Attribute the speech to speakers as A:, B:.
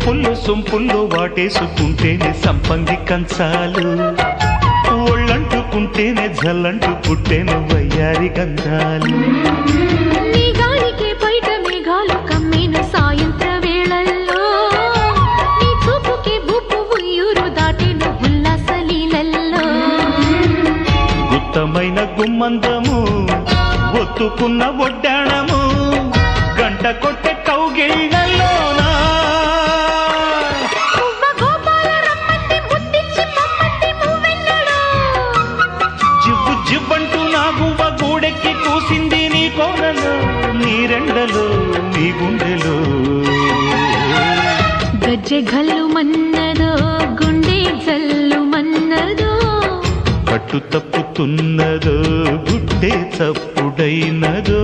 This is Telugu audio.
A: వంపుల్లో సొంపుల్లో వాటేసుకుంటేనే సంపంగి కంచాలు, ఒళ్ళంటుకుంటేనే జల్లంటు పుట్టేను వయ్యారి గంధాలు.
B: నీ గాలికే బయట మేఘాలు కమ్మేను సాయంత్ర వేళల్లో, నీ చూపుకే బుప్పు ఉయ్యూరు దాటేను ఉల్లాస లీలల్లో.
A: గుత్తమైన గుమ్మందము ఒత్తుకున్న ఒడ్డాణము గంట కొట్టే కౌగిళ్ళలోనా జివ్వు జివ్వంటూ నా గువ్వ గూడెక్కి కూసింది నీ కోనలో, నీ రెండలో నీ గుండెలో.
B: గజ్జె గల్లు మన్నదో గుండె జల్లు మన్నదో,
A: పట్టు తప్పుతున్నదో గుడ్డే చప్పుడైనదో.